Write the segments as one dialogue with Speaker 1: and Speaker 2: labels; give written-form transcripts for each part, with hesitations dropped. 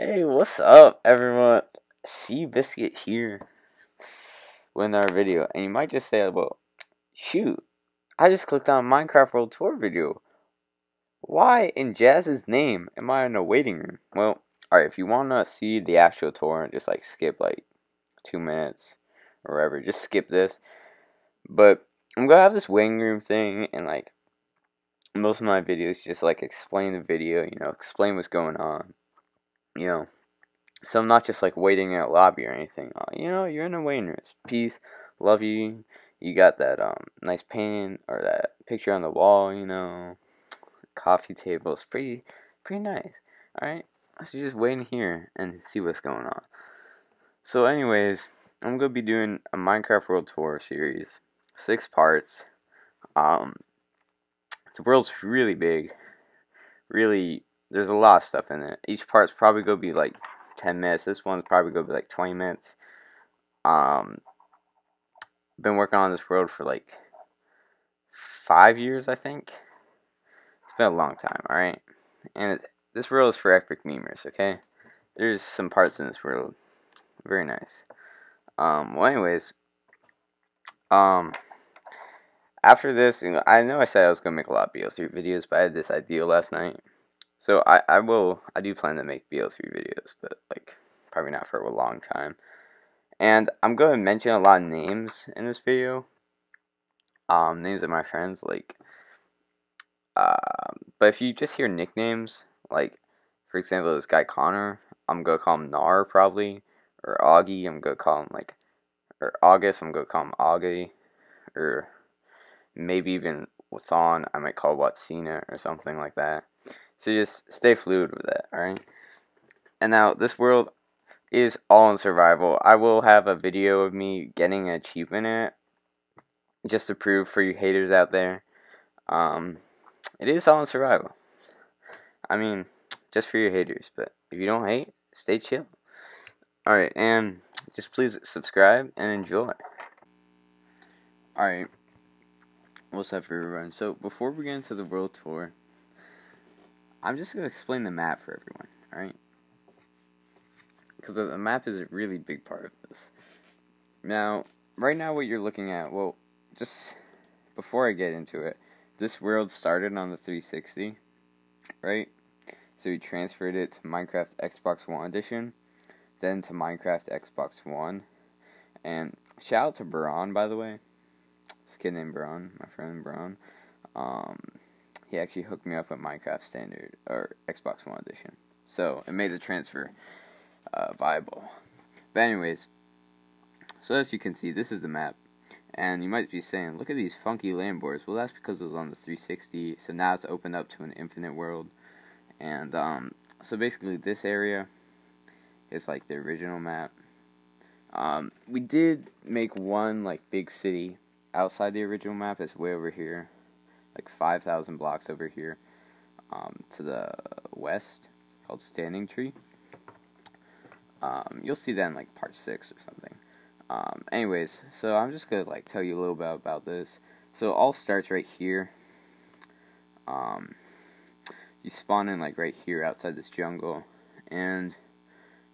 Speaker 1: Hey, what's up, everyone? Sea Biscuit here with another video, and you might just say, well, shoot, I just clicked on Minecraft World Tour video. Why in Jazz's name am I in a waiting room? Well, alright, if you want to see the actual tour and just like skip like 2 minutes or whatever, just skip this. But I'm gonna have this waiting room thing, and like most of my videos just like explain the video, explain what's going on, you know. So I'm not just like waiting in a lobby or anything. You're in a waiting room. Peace, love you. You got that nice painting or that picture on the wall. Coffee table. It's pretty nice. All right. So you're just waiting here and see what's going on. So, anyways, I'm gonna be doing a Minecraft World Tour series, 6 parts. Um, the world's really big. Really, there's a lot of stuff in it. Each part's probably gonna be like 10 minutes. This one's probably gonna be like 20 minutes. Been working on this world for like 5 years, I think. It's been a long time, alright? And this world is for epic memers, okay? There's some parts in this world. Very nice. Anyways, after this, I know I said I was gonna make a lot of BO3 videos, but I had this idea last night. So I do plan to make BO3 videos, but like probably not for a long time. And I'm going to mention a lot of names in this video. Names of my friends, like, but if you just hear nicknames, like, for example, this guy Connor, I'm going to call him Nar, probably, or Augie, I'm going to call him, like, or August, I'm going to call him Augie, or maybe even Wathon, I might call Watsina, or something like that. So just stay fluid with that, alright? And now, this world is all in survival. I will have a video of me getting an achievement in it, just to prove for you haters out there. It is all in survival. I mean, just for your haters, but if you don't hate, stay chill. Alright, and just please subscribe and enjoy. Alright, what's up, everyone? So, before we get into the world tour, I'm just going to explain the map for everyone, alright? Because the map is a really big part of this. Now, right now what you're looking at, well, just before I get into it, this world started on the 360, right? So we transferred it to Minecraft Xbox One Edition, then to Minecraft Xbox One, and shout out to Baron, by the way. This kid named Baron, my friend Baron. He actually hooked me up with Minecraft Standard, or Xbox One Edition. So it made the transfer viable. But anyways, so as you can see, this is the map. And you might be saying, look at these funky land boards. Well, that's because it was on the 360, so now it's opened up to an infinite world. And so basically this area is like the original map. We did make one like big city outside the original map. It's way over here, like 5,000 blocks over here, to the west, called Standing Tree. You'll see that in like part 6 or something. Anyways, so I'm just gonna like tell you a little bit about this. So it all starts right here. You spawn in like right here outside this jungle, and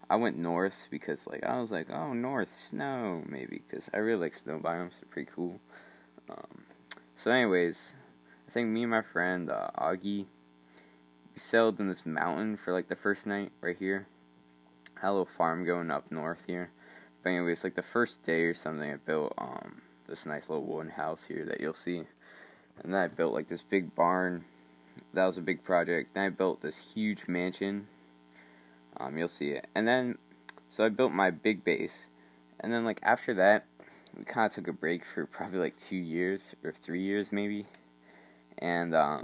Speaker 1: I went north because like I was like, oh, north, snow, maybe, because I really like snow biomes. They're pretty cool. So anyways, I think me and my friend Augie, we settled in this mountain for like the first night right here. Had a little farm going up north here. But anyways, like the first day or something, I built this nice little wooden house here that you'll see. And then I built like this big barn. That was a big project. Then I built this huge mansion. You'll see it. And then, so I built my big base. And then like after that, we kind of took a break for probably like 2 years or 3 years maybe. And I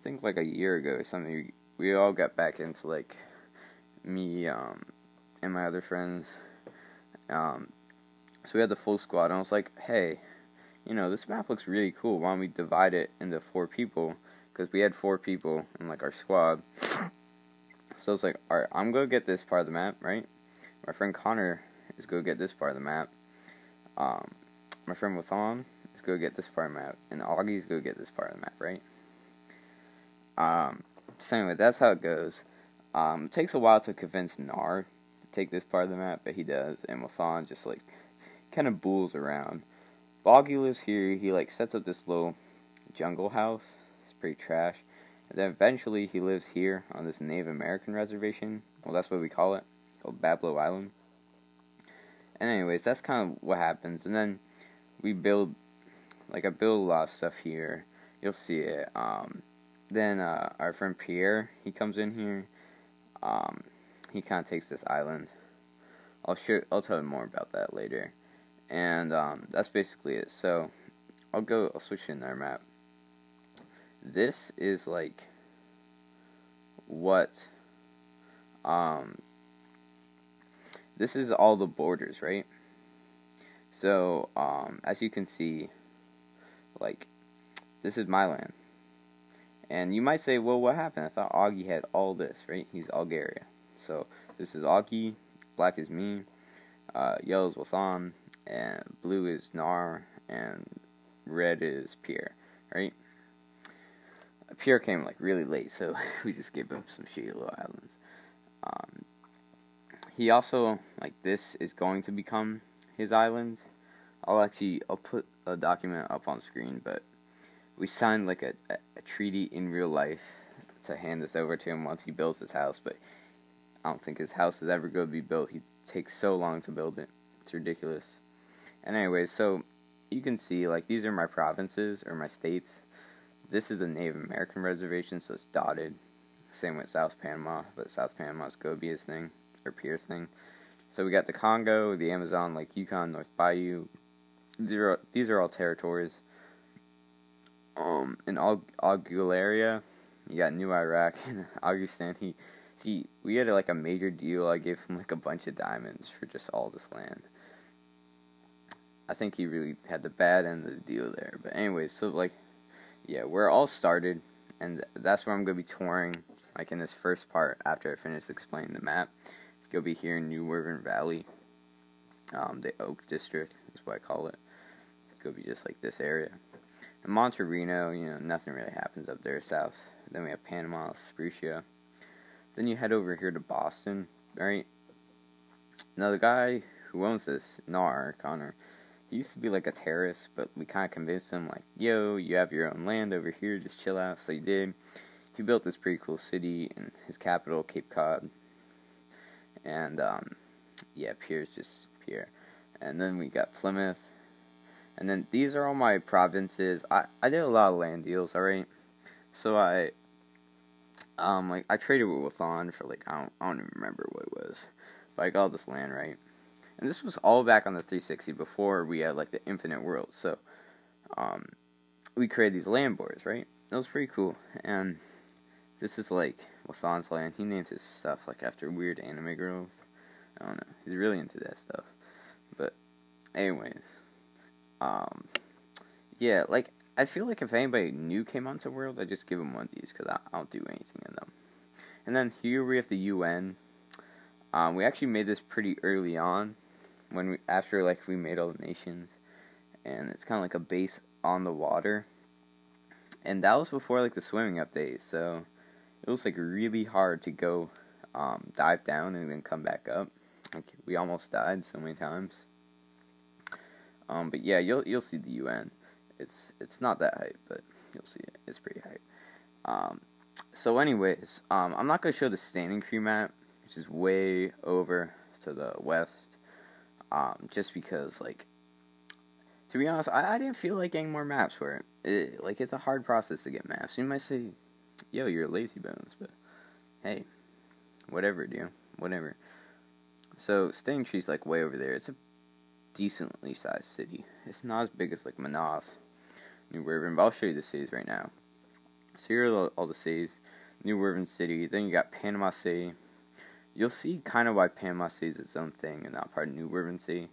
Speaker 1: think like a year ago or something, we all got back into like me and my other friends. So we had the full squad, and I was like, hey, this map looks really cool. Why don't we divide it into 4 people? Because we had 4 people in like our squad. So it's like, alright, I'm going to get this part of the map, right? My friend Connor is going to get this part of the map. My friend Wathon is going to get this part of the map. And Augie's going to get this part of the map, right? So anyway, that's how it goes. It takes a while to convince Nar to take this part of the map, but he does, and Wathan just like kind of bulls around. Boggy lives here. He like sets up this little jungle house. It's pretty trash. And then eventually he lives here on this Native American reservation. Well, that's what we call it, called Bablo Island. And anyways, that's kind of what happens. And then we build, like I build a lot of stuff here. You'll see it. Then our friend Pierre, he comes in here. He kind of takes this island. I'll tell you more about that later. And that's basically it. So I'll switch to another map. This is like what this is all the borders, right? So as you can see, like this is my land. And you might say, well, what happened? I thought Augie had all this, right? He's Algaria. So this is Augie, black is me, yellow is Wathan, and blue is Nar, and red is Pierre, right? Pierre came like really late, so we just gave him some shitty little islands. He also, like, this is going to become his island. I'll put a document up on screen, but we signed like a treaty in real life to hand this over to him once he builds his house, but I don't think his house is ever going to be built. He takes so long to build it. It's ridiculous. And anyways, so you can see, like, these are my provinces, or my states. This is a Native American reservation, so it's dotted. Same with South Panama, but South Panama's Gobia's thing, or Pierre's thing. So we got the Congo, the Amazon, Lake Yukon, North Bayou. These are all territories. In Algeria, you got New Iraq, and Augustin, we had like a major deal. I gave him like a bunch of diamonds for just all this land. I think he really had the bad end of the deal there. But anyways, so like, yeah, we're all started, and that's where I'm going to be touring, like in this first part after I finish explaining the map. It's going to be here in New Woburn Valley, the Oak District is what I call it. It's going to be just like this area. In Monterreno, nothing really happens up there south. Then we have Panama, Sprucia. Then you head over here to Boston, right? Now the guy who owns this, Nar, Connor, he used to be like a terrorist, but we kind of convinced him, like, yo, you have your own land over here, just chill out. So he did. He built this pretty cool city in his capital, Cape Cod. And, yeah, Pierre's just Pierre. And then we got Plymouth. And then these are all my provinces. I did a lot of land deals, alright? So I traded with Wathan for like, I don't even remember what it was. But I got all this land, right? And this was all back on the 360 before we had like the infinite world. So we created these land borders, right? That was pretty cool. And this is like Wathan's land. He named his stuff like after weird anime girls. I don't know. He's really into that stuff. But anyways, yeah, like, I feel like if anybody new came onto World, I'd just give them one of these, because I don't do anything in them. And then here we have the UN. We actually made this pretty early on, after we made all the nations, and it's kind of like a base on the water. And that was before, like, the swimming update, so it was, like, really hard to go, dive down and then come back up. Like, we almost died so many times. But yeah, you'll see the UN. It's not that hype, but you'll see it. It's pretty hype. So anyways, I'm not going to show the standing crew map, which is way over to the west, just because, like, to be honest, I didn't feel like getting more maps for it. It's a hard process to get maps. You might say, yo, you're lazy bones, but hey, whatever, dude, whatever. So, Standing Tree's, like, way over there. It's a decently sized city. It's not as big as, like, Manaus, New Woburn, but I'll show you the cities right now. So here are all the cities. New Woburn City, then you got Panama City. You'll see kind of why Panama City is its own thing and not part of New Woburn City.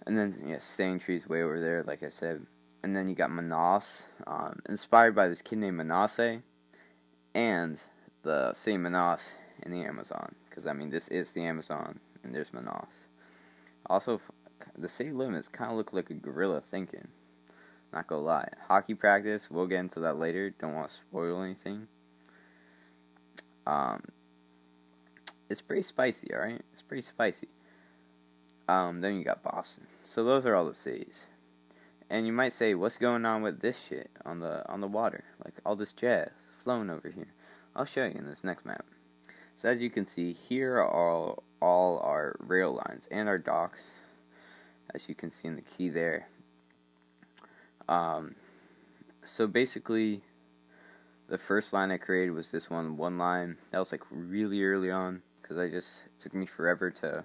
Speaker 1: And then, yeah, Standing Tree's way over there, like I said. And then you got Manaus, inspired by this kid named Manasseh, and the city Manaus in the Amazon. Because, I mean, this is the Amazon, and there's Manaus. Also, the city limits kind of look like a gorilla thinking. Not gonna lie. Hockey practice, we'll get into that later. Don't want to spoil anything. It's pretty spicy, alright? It's pretty spicy. Then you got Boston. So those are all the cities. And you might say, what's going on with this shit on the water? Like all this jazz flowing over here. I'll show you in this next map. So as you can see, here are all our rail lines and our docks. As you can see in the key there. So basically, the first line I created was this one line. That was like really early on, because it took me forever to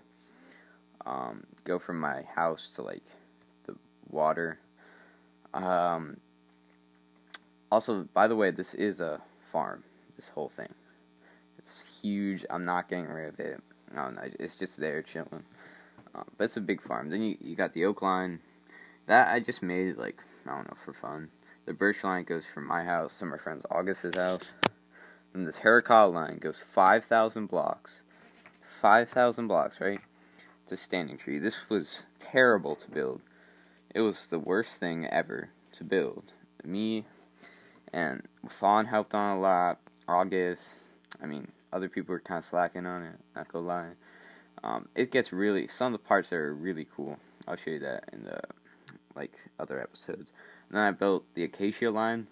Speaker 1: go from my house to like the water. Also, by the way, this is a farm, this whole thing. It's huge. I'm not getting rid of it. I don't know, it's just there chilling. But it's a big farm. Then you got the oak line. That I just made, like, I don't know, for fun. The birch line goes from my house to my friend's August's house. And this Heracott line goes 5,000 blocks. 5,000 blocks, right? It's a standing tree. This was terrible to build. It was the worst thing ever to build. Me and Fawn helped on a lot. August, other people were kind of slacking on it, not gonna lie. It gets really, some of the parts are really cool. I'll show you that in the other episodes. And then I built the Acacia line.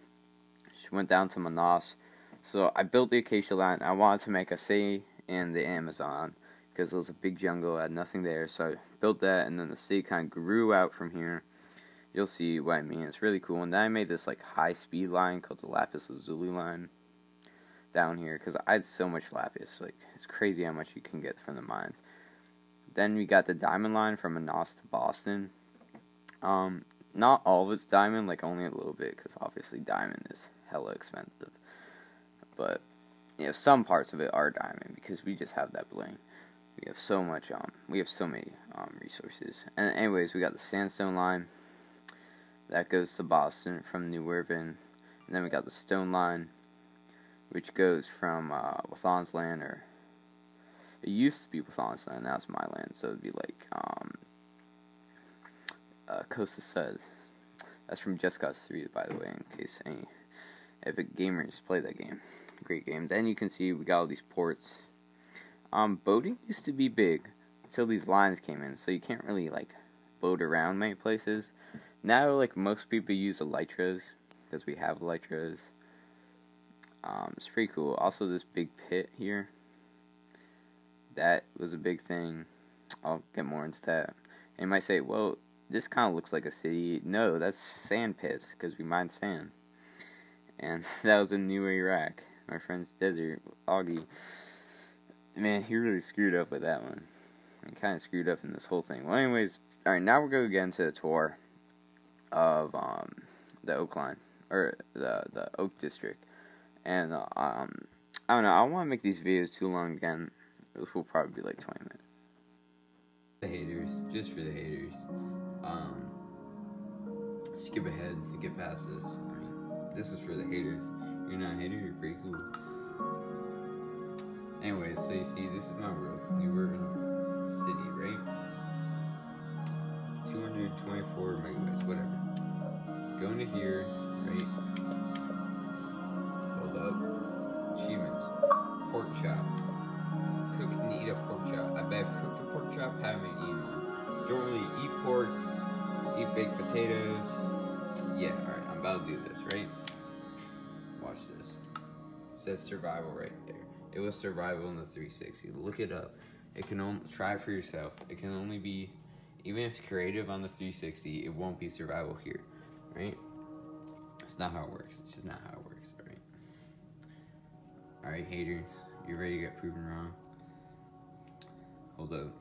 Speaker 1: She went down to Manaus. So I built the Acacia line. I wanted to make a city in the Amazon because it was a big jungle. I had nothing there. So I built that, and then the city kind of grew out from here. You'll see what I mean. It's really cool. And then I made this like high-speed line called the Lapis Lazuli line down here because I had so much lapis. Like, it's crazy how much you can get from the mines. Then we got the diamond line from Manaus to Boston. Not all of it's diamond, like only a little bit, because obviously diamond is hella expensive. But, some parts of it are diamond, because we just have that bling. We have so much, we have so many, resources. And anyways, we got the sandstone line. That goes to Boston from New Irvine. And then we got the stone line, which goes from, Wathon's land, or, it used to be Wathon's land, now it's my land, so it'd be like, Costa Sud. That's from Just Cause 3, by the way, in case any epic gamers play that game. Great game. Then you can see we got all these ports. Boating used to be big until these lines came in, so you can't really boat around many places. Now most people use elytras because we have elytras. It's pretty cool. Also, this big pit here, that was a big thing. I'll get more into that. And you might say, well, this kind of looks like a city. No, that's sand pits, because we mine sand. And that was in New Iraq. My friend's desert, Augie. Man, he really screwed up with that one. He kind of screwed up in this whole thing. Well, anyways, alright, now we're going to get into the tour of the Oak Line, or the Oak District. And, I don't know, I don't want to make these videos too long again. This will probably be like 20 minutes. The haters, just for the haters. Skip ahead to get past this. This is for the haters. You're not a hater, you're pretty cool. Anyways, so you see, this is my road. New Irvine City, right? 224 megawatts, whatever. Going to here, right? Hold up. Achievements. Pork chop. Cook and eat a pork chop. I bet I've cooked a pork chop, haven't eaten one. Don't really eat pork. Eat baked potatoes. Yeah, alright, I'm about to do this, right? Watch this. It says survival right there. It was survival in the 360. Look it up. It can only, try it for yourself. It can only be, even if it's creative on the 360, it won't be survival here, right? It's not how it works. It's just not how it works, alright? Alright, haters. You ready to get proven wrong? Hold up.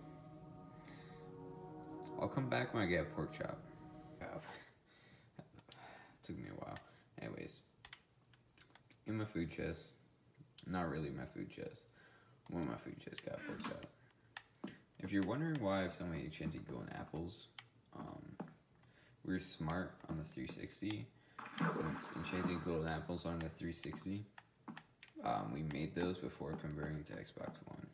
Speaker 1: I'll come back when I get a pork chop. Took me a while. Anyways, in my food chest, not really my food chest. One of my food chests got pork chop. If you're wondering why I have so many enchanted golden apples, we're smart on the 360. Since enchanted golden apples on the 360, we made those before converting to Xbox One.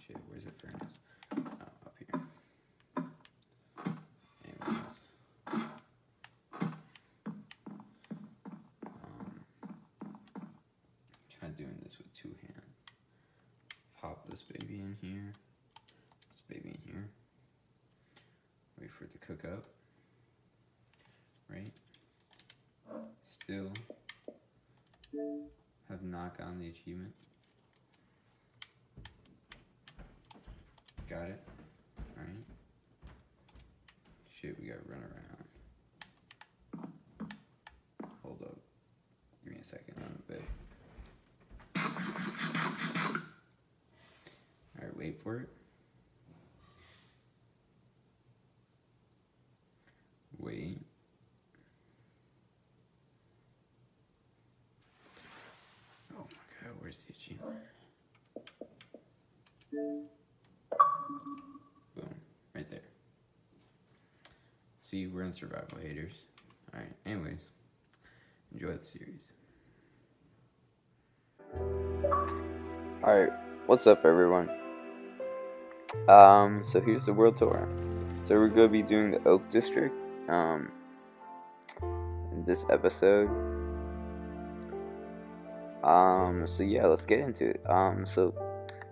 Speaker 1: Shit, where's the furnace? Up here. Anyways. Try doing this with two hands. this baby in here. This baby in here. Wait for it to cook up. Right? Still have not gotten the achievement. Got it. Alright. Shit, we gotta run around. Hold up. Give me a second on a bit. Alright, wait for it. Wait. Oh my god, where's the achievement? Boom. Right there. See, we're in survival, haters. Alright, anyways. Enjoy the series. Alright, what's up everyone? So here's the world tour. So we're gonna be doing the Oak District, in this episode. So yeah, let's get into it. So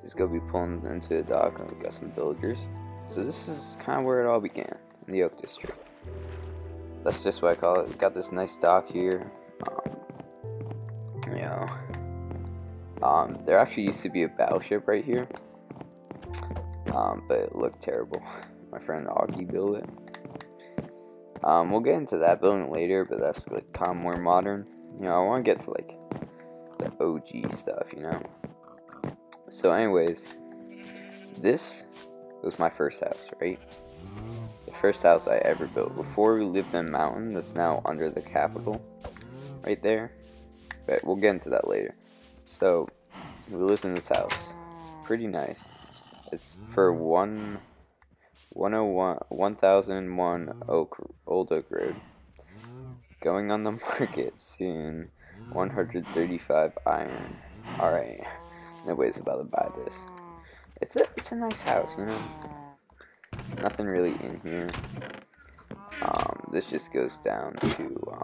Speaker 1: just gonna be pulling into the dock, and we got some villagers. So this is kind of where it all began, in the Oak District. That's just what I call it. We got this nice dock here. There actually used to be a battleship right here, but it looked terrible. My friend Augie built it. We'll get into that building later, but that's like kind of more modern. I want to get to like the OG stuff, So anyways, this was my first house, right? The first house I ever built. Before we lived in a mountain that's now under the Capitol, right there. But we'll get into that later. So, we lived in this house. Pretty nice. It's for 1001 Old Oak Road. Going on the market soon. 135 iron. Alright. Nobody's about to buy this. It's a nice house, Nothing really in here. This just goes down to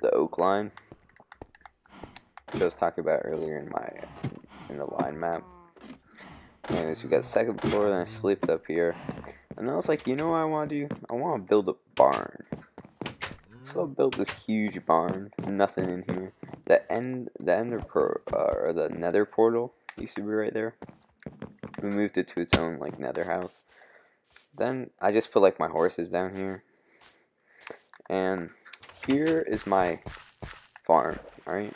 Speaker 1: the oak line, which I was talking about earlier in the line map. Anyways, we got the second floor, then I slipped up here, and I was like, you know what I want to do? I want to build a barn. So I built this huge barn. Nothing in here. The nether portal used to be right there. We moved it to its own like nether house. Then I just put like my horses down here, and here is my farm. All right,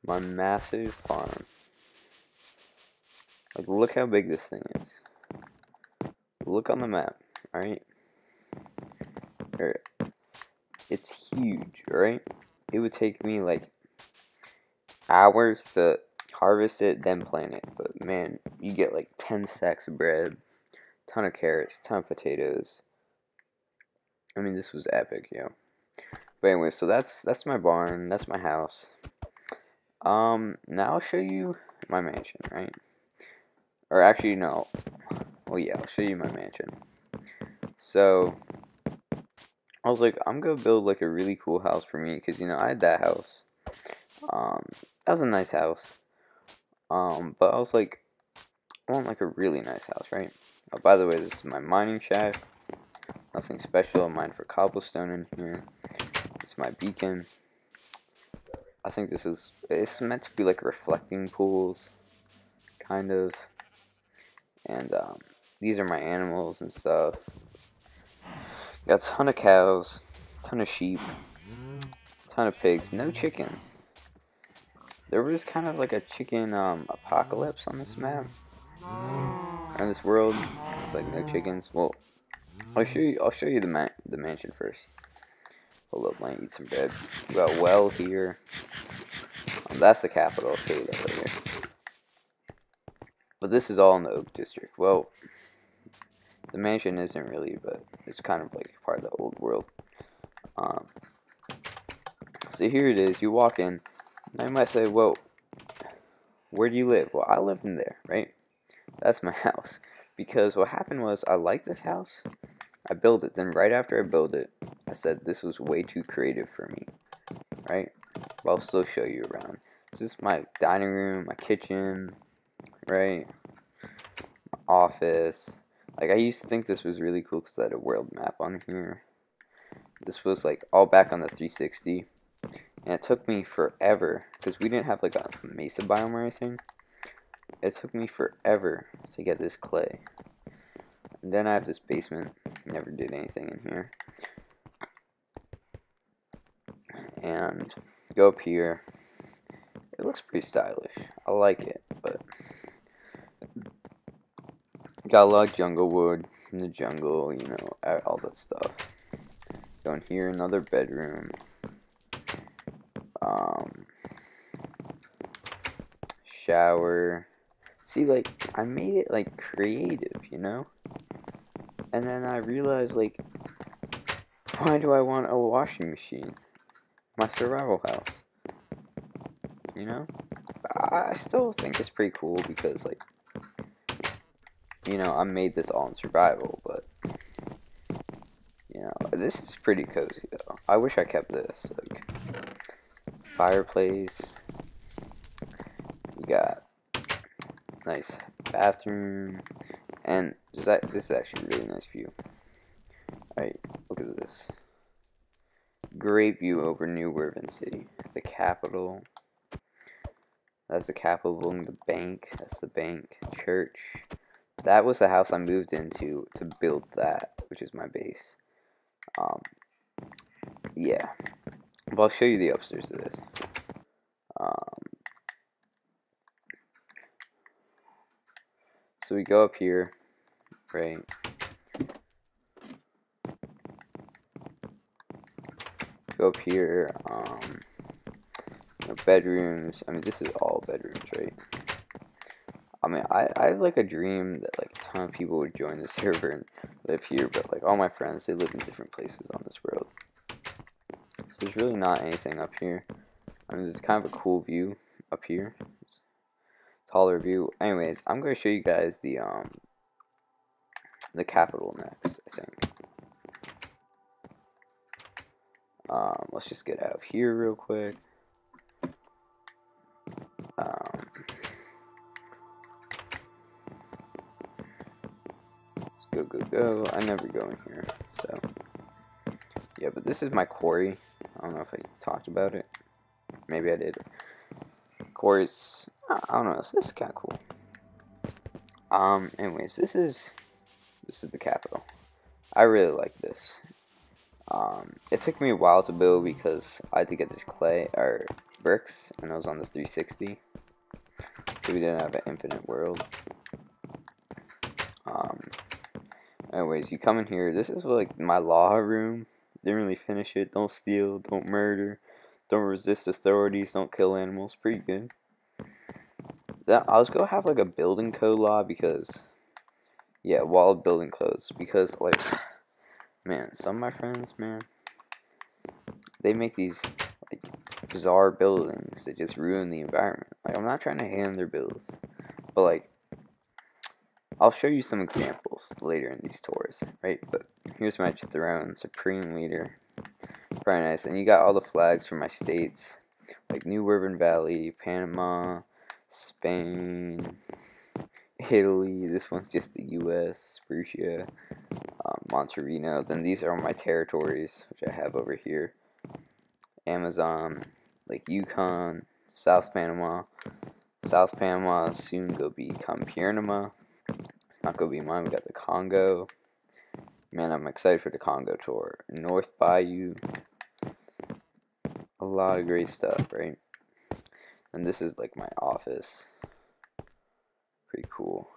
Speaker 1: my massive farm. Like, look how big this thing is. Look on the map. All right, it's huge. Right, it would take me like hours to harvest it, then plant it. But man, you get like 10 stacks of bread, ton of carrots, ton of potatoes. I mean, this was epic, But anyway, so that's my barn, that's my house. Now I'll show you my mansion, right? Or actually, no. Well, yeah, I'll show you my mansion. So I was like, I'm gonna build like a really cool house for me, because I had that house. That was a nice house. But I was like, I want like a really nice house, right? Oh, by the way, this is my mining shack. Nothing special. I mine for cobblestone in here. This is my beacon. I think it's meant to be like reflecting pools, kind of. And these are my animals and stuff. Got a ton of cows, ton of sheep, ton of pigs, no chickens. There was kind of like a chicken apocalypse on this map, on this world. It's like no chickens. Well, I'll show you the mansion first. Hold up, let me eat some bread. We got a well here. That's the capital. I'll show you that later. But this is all in the Oak District. Well, the mansion isn't really, but it's kind of like part of the old world. So here it is. You walk in. Now you might say, well, where do you live? Well, I live in there, right? That's my house. Because what happened was, I liked this house. I built it. Then right after I built it, I said this was way too creative for me, right? But I'll still show you around. This is my dining room, my kitchen, right? Office. Like, I used to think this was really cool because I had a world map on here. This was, like, all back on the 360. And it took me forever, because we didn't have, like, a mesa biome or anything. It took me forever to get this clay. And then I have this basement. Never did anything in here. And go up here. It looks pretty stylish. I like it, but got a lot of jungle wood in the jungle, you know, all that stuff. Down here, another bedroom. Shower. See, like, I made it, like, creative, you know? And then I realized, like, why do I want a washing machine? My survival house. You know? I still think it's pretty cool because, like, you know, I made this all in survival, but, you know, this is pretty cozy, though. I wish I kept this. Like, fireplace. You got nice bathroom. And this is actually a really nice view. Alright, look at this. Great view over New Werven City. The capital. That's the capital building. The bank. That's the bank. Church. That was the house I moved into to build that, which is my base. Yeah. But I'll show you the upstairs of this. So we go up here, right? Go up here, you know, bedrooms. I mean, this is all bedrooms, right? I mean, I have, like, a dream that, like, a ton of people would join the server and live here, but, like, all my friends, they live in different places on this world. So there's really not anything up here. I mean, there's kind of a cool view up here. Taller view. Anyways, I'm going to show you guys the capital next, I think. Let's just get out of here real quick. Let's go. I never go in here, so. Yeah, but this is my quarry. I don't know if I talked about it. Maybe I did. Quarries, I don't know, this is kind of cool. Anyways, this is the capital. I really like this. It took me a while to build because I had to get this clay, or bricks, and I was on the 360. So we didn't have an infinite world. Anyways, you come in here, this is like my law room. Didn't really finish it. Don't steal, don't murder, don't resist authorities, don't kill animals. Pretty good. I was gonna have like a building code law because, yeah, wall building codes, because, like, man, some of my friends, man, they make these, like, bizarre buildings that just ruin the environment. Like, I'm not trying to hand their builds, but, like, I'll show you some examples later in these tours, right? But here's my throne, Supreme Leader. Very nice. And you got all the flags from my states, like New Werven Valley, Panama, Spain, Italy. This one's just the U.S., Sprucia, Monterino. Then these are my territories, which I have over here. Amazon, Lake Yukon, South Panama. South Panama soon go become Panama. It's not gonna be mine. We got the Congo. Man, I'm excited for the Congo tour. North Bayou. A lot of great stuff, right? And this is like my office. Pretty cool.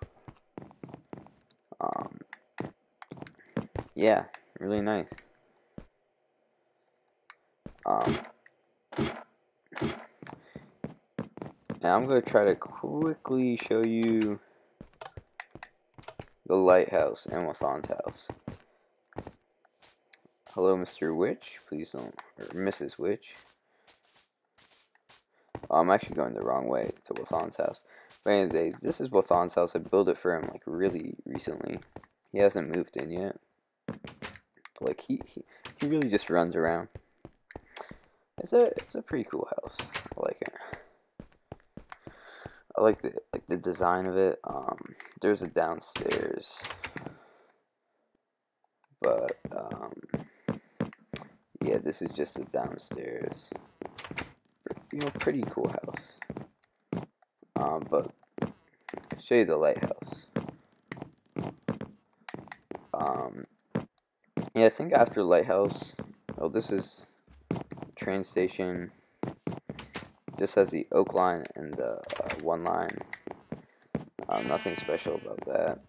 Speaker 1: Yeah, really nice. And I'm gonna try to quickly show you the lighthouse and Wathon's house. Hello, Mr. Witch. Please don't, or Mrs. Witch. I'm actually going the wrong way to Wathon's house. But anyways, this is Wathon's house. I built it for him like really recently. He hasn't moved in yet. But, like, he really just runs around. It's a pretty cool house. I like it. I like the design of it. There's a downstairs, but yeah, this is just a downstairs. Pretty cool house. But show you the lighthouse. Yeah, I think after lighthouse, oh, this is train station. This has the Oak line and the one line. Nothing special about that.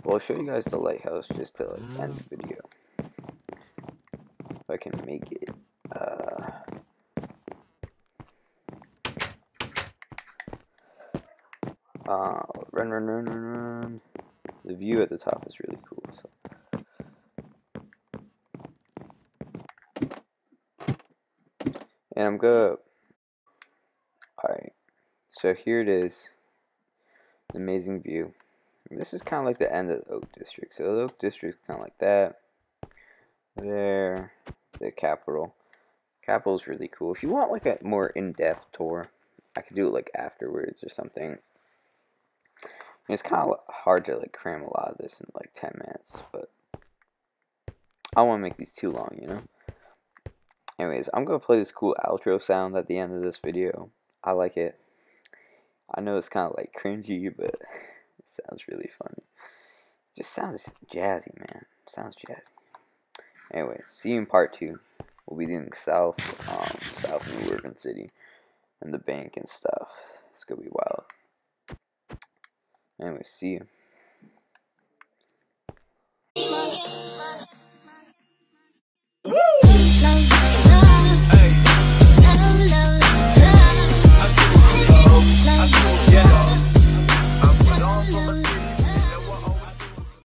Speaker 1: Well, I'll show you guys the lighthouse just to like end the video. If I can make it. Run. The view at the top is really cool. So. And I'm gonna. Alright. So here it is. Amazing view. This is kind of like the end of the Oak District. So the Oak District is kind of like that. There. The Capitol. Capitol is really cool. If you want like a more in-depth tour, I could do it like afterwards or something. It's kind of hard to like cram a lot of this in like 10 minutes, but I don't want to make these too long, you know? Anyways, I'm going to play this cool outro sound at the end of this video. I like it. I know it's kind of like cringy, but it sounds really funny. It just sounds jazzy, man. It sounds jazzy. Anyways, see you in part 2. We'll be doing South New Urban City, and the bank and stuff. It's going to be wild. Anyway, see you.